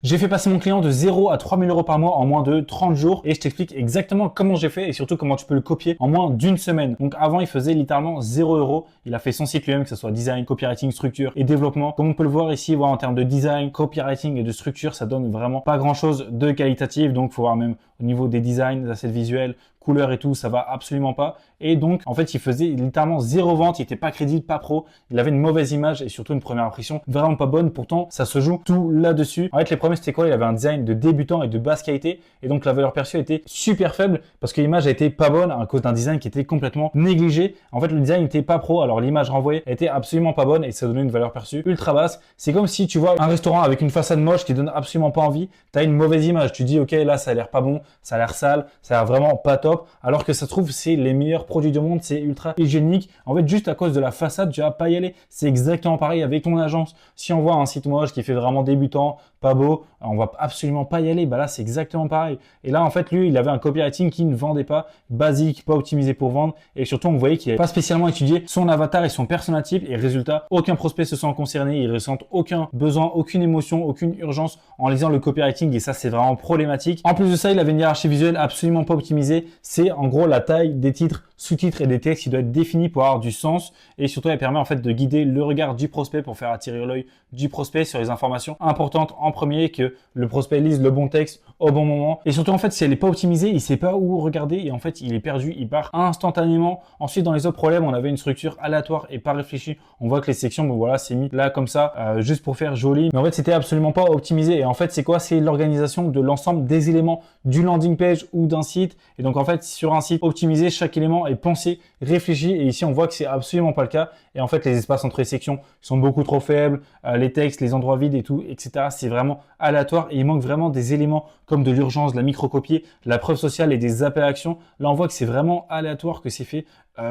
J'ai fait passer mon client de 0 à 3 000 euros par mois en moins de 30 jours et je t'explique exactement comment j'ai fait et surtout comment tu peux le copier en moins d'une semaine. Donc avant, il faisait littéralement 0 euros. Il a fait son site lui-même, que ce soit design, copywriting, structure et développement. Comme on peut le voir ici, voilà, en termes de design, copywriting et de structure, ça donne vraiment pas grand-chose de qualitatif. Donc, faut voir même au niveau des designs, des assets visuels, couleurs et tout, ça va absolument pas. Et donc, en fait, il faisait littéralement 0 vente, il était pas crédible, pas pro, il avait une mauvaise image et surtout une première impression vraiment pas bonne. Pourtant, ça se joue tout là-dessus. En fait, les problèmes, c'était quoi? Il avait un design de débutant et de basse qualité et donc la valeur perçue était super faible parce que l'image a été pas bonne à cause d'un design qui était complètement négligé. En fait, le design n'était pas pro, alors l'image renvoyée était absolument pas bonne et ça donnait une valeur perçue ultra basse. C'est comme si tu vois un restaurant avec une façade moche qui donne absolument pas envie, tu as une mauvaise image, tu dis ok, là ça a l'air pas bon, ça a l'air sale, ça a l'air vraiment pas top. Alors que ça se trouve, c'est les meilleurs produits du monde, c'est ultra hygiénique. En fait, juste à cause de la façade, tu vas pas y aller. C'est exactement pareil avec ton agence. Si on voit un site moche qui fait vraiment débutant, pas beau, on va absolument pas y aller. Bah là, c'est exactement pareil. Et là, en fait, lui, il avait un copywriting qui ne vendait pas, basique, pas optimisé pour vendre. Et surtout, on voyait qu'il n'avait pas spécialement étudié son avatar et son persona type. Et résultat, aucun prospect se sent concerné. Il ressent aucun besoin, aucune émotion, aucune urgence en lisant le copywriting. Et ça, c'est vraiment problématique. En plus de ça, il avait une hiérarchie visuelle absolument pas optimisée. C'est en gros la taille des titres, sous-titres et des textes qui doivent être définis pour avoir du sens. Et surtout, elle permet en fait de guider le regard du prospect pour faire attirer l'œil du prospect sur les informations importantes en premier, que le prospect lise le bon texte au bon moment. Et surtout, en fait, si elle n'est pas optimisée, il sait pas où regarder et en fait, il est perdu, il part instantanément. Ensuite, dans les autres problèmes, on avait une structure aléatoire et pas réfléchie. On voit que les sections, bon voilà, c'est mis là comme ça, juste pour faire joli. Mais en fait, c'était absolument pas optimisé. Et en fait, c'est quoi? C'est l'organisation de l'ensemble des éléments du landing page ou d'un site. Et donc, en fait, sur un site optimisé, chaque élément est pensé, réfléchi. Et ici, on voit que c'est absolument pas le cas. Et en fait, les espaces entre les sections sont beaucoup trop faibles. Les textes, les endroits vides et tout, etc. C'est vraiment aléatoire et il manque vraiment des éléments comme de l'urgence, de la micro-copier, la preuve sociale et des appels à action. Là, on voit que c'est vraiment aléatoire, que c'est fait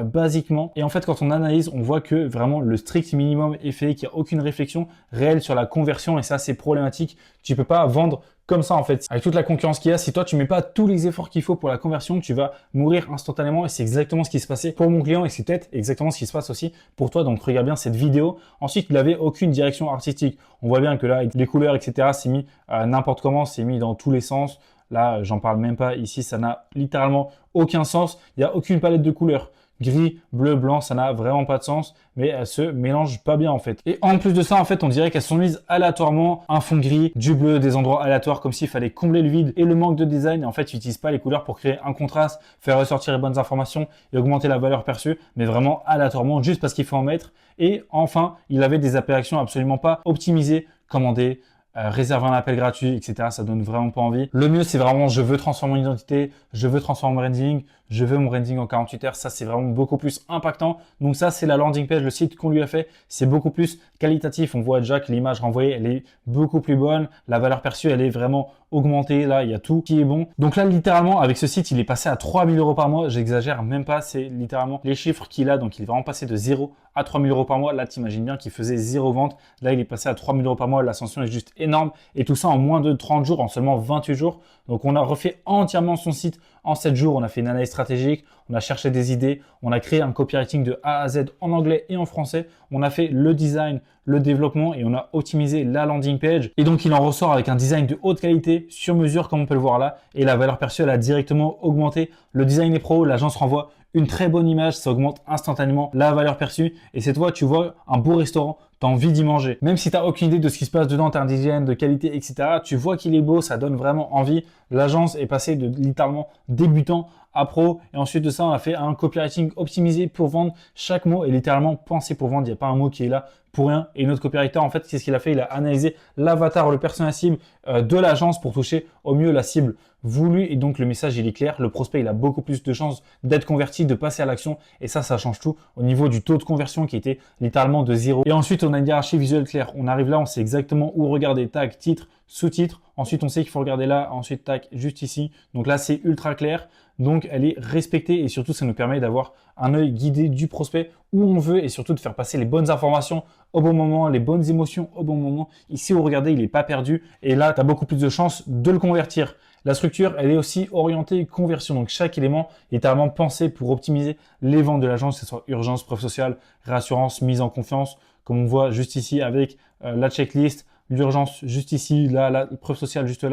basiquement. Et en fait, quand on analyse, on voit que vraiment le strict minimum est fait, qu'il n'y a aucune réflexion réelle sur la conversion et ça, c'est problématique. Tu peux pas vendre comme ça en fait. Avec toute la concurrence qu'il y a, si toi tu mets pas tous les efforts qu'il faut pour la conversion, tu vas mourir instantanément et c'est exactement ce qui se passait pour mon client et c'est peut-être exactement ce qui se passe aussi pour toi. Donc regarde bien cette vidéo. Ensuite, il n'avait aucune direction artistique. On voit bien que là, avec les couleurs, etc., c'est mis n'importe comment, c'est mis dans tous les sens. Là, j'en parle même pas. Ici, ça n'a littéralement aucun sens. Il n'y a aucune palette de couleurs. Gris, bleu, blanc, ça n'a vraiment pas de sens, mais elles se mélangent pas bien en fait. Et en plus de ça, en fait, on dirait qu'elles sont mises aléatoirement, un fond gris, du bleu, des endroits aléatoires, comme s'il fallait combler le vide et le manque de design. Et en fait, tu n'utilises pas les couleurs pour créer un contraste, faire ressortir les bonnes informations et augmenter la valeur perçue, mais vraiment aléatoirement, juste parce qu'il faut en mettre. Et enfin, il avait des appels à action absolument pas optimisés, commandés, réserver un appel gratuit, etc. Ça donne vraiment pas envie. Le mieux, c'est vraiment, je veux transformer mon identité, je veux transformer mon branding, je veux mon branding en 48 heures. Ça, c'est vraiment beaucoup plus impactant. Donc ça, c'est la landing page, le site qu'on lui a fait. C'est beaucoup plus qualitatif. On voit déjà que l'image renvoyée, elle est beaucoup plus bonne. La valeur perçue, elle est vraiment augmentée. Là, il y a tout qui est bon. Donc là, littéralement, avec ce site, il est passé à 3 000 euros par mois. J'exagère même pas. C'est littéralement les chiffres qu'il a. Donc, il est vraiment passé de 0 à 3 000 euros par mois. Là, t'imagines bien qu'il faisait 0 vente. Là, il est passé à 3 000 euros par mois. L'ascension est juste énorme. Et tout ça en moins de 30 jours, en seulement 28 jours. Donc, on a refait entièrement son site en 7 jours. On a fait une analyse stratégique. On a cherché des idées. On a créé un copywriting de A à Z en anglais et en français. On a fait le design, le développement et on a optimisé la landing page. Et donc, il en ressort avec un design de haute qualité, sur mesure, comme on peut le voir là. Et la valeur perçue, elle a directement augmenté. Le design est pro. L'agence renvoie une très bonne image. Ça augmente instantanément la valeur perçue. Et cette fois, tu vois un beau restaurant. Tu as envie d'y manger. Même si tu n'as aucune idée de ce qui se passe dedans en termes d'hygiène, de qualité, etc., tu vois qu'il est beau, ça donne vraiment envie. L'agence est passée de littéralement débutant à pro. Et ensuite de ça, on a fait un copywriting optimisé pour vendre. Chaque mot est littéralement pensé pour vendre. Il n'y a pas un mot qui est là pour rien. Et notre copywriter, en fait, qu'est-ce qu'il a fait? Il a analysé l'avatar, le persona cible de l'agence pour toucher au mieux la cible voulue. Et donc, le message, il est clair. Le prospect, il a beaucoup plus de chances d'être converti, de passer à l'action. Et ça change tout au niveau du taux de conversion qui était littéralement de 0. Et ensuite, on a une hiérarchie visuelle claire. On arrive là, on sait exactement où regarder. Tag, titre, sous-titre. Ensuite, on sait qu'il faut regarder là. Ensuite, tac, juste ici. Donc là, c'est ultra clair. Donc, elle est respectée et surtout, ça nous permet d'avoir un œil guidé du prospect où on veut et surtout de faire passer les bonnes informations au bon moment, les bonnes émotions au bon moment. Ici, où regardez, il n'est pas perdu et là, tu as beaucoup plus de chances de le convertir. La structure, elle est aussi orientée conversion. Donc, chaque élément est vraiment pensé pour optimiser les ventes de l'agence, que ce soit urgence, preuve sociale, réassurance, mise en confiance, comme on voit juste ici avec la checklist, l'urgence juste ici, là, la preuve sociale juste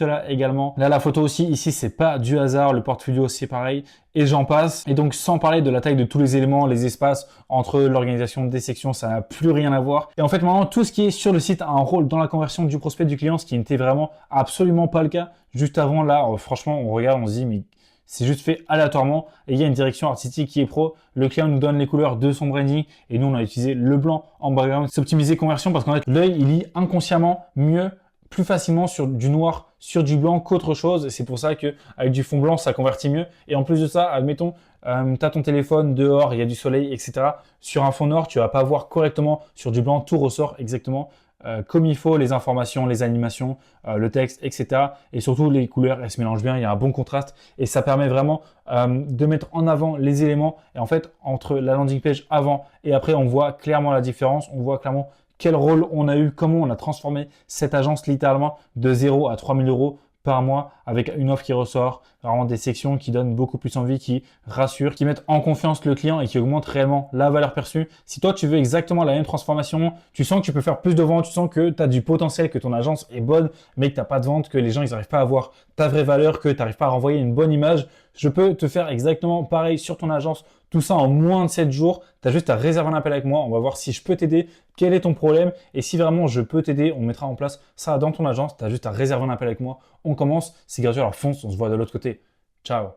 là également. Là, la photo aussi, ici, c'est pas du hasard, le portfolio c'est pareil, et j'en passe. Et donc, sans parler de la taille de tous les éléments, les espaces entre l'organisation des sections, ça n'a plus rien à voir. Et en fait, maintenant, tout ce qui est sur le site a un rôle dans la conversion du prospect du client, ce qui n'était vraiment absolument pas le cas juste avant. Là, franchement, on regarde, on se dit, mais c'est juste fait aléatoirement et il y a une direction artistique qui est pro. Le client nous donne les couleurs de son branding et nous, on a utilisé le blanc en background. C'est optimisé conversion parce qu'en fait, l'œil, il lit inconsciemment mieux, plus facilement sur du noir, sur du blanc qu'autre chose. C'est pour ça que avec du fond blanc, ça convertit mieux. Et en plus de ça, admettons, tu as ton téléphone dehors, il y a du soleil, etc. Sur un fond noir, tu vas pas voir correctement. Sur du blanc, tout ressort exactement comme il faut, les informations, les animations, le texte, etc. Et surtout, les couleurs, elles se mélangent bien, il y a un bon contraste et ça permet vraiment de mettre en avant les éléments. Et en fait, entre la landing page avant et après, on voit clairement la différence, on voit clairement quel rôle on a eu, comment on a transformé cette agence littéralement de 0 à 3 000 euros par mois avec une offre qui ressort, vraiment des sections qui donnent beaucoup plus envie, qui rassurent, qui mettent en confiance le client et qui augmentent réellement la valeur perçue. Si toi, tu veux exactement la même transformation, tu sens que tu peux faire plus de ventes, tu sens que tu as du potentiel, que ton agence est bonne, mais que tu n'as pas de vente, que les gens, ils n'arrivent pas à voir ta vraie valeur, que tu n'arrives pas à renvoyer une bonne image, je peux te faire exactement pareil sur ton agence, tout ça en moins de 7 jours. Tu as juste à réserver un appel avec moi. On va voir si je peux t'aider, quel est ton problème. Et si vraiment je peux t'aider, on mettra en place ça dans ton agence. Tu as juste à réserver un appel avec moi. On commence, c'est gratuit. Alors fonce, on se voit de l'autre côté. Ciao.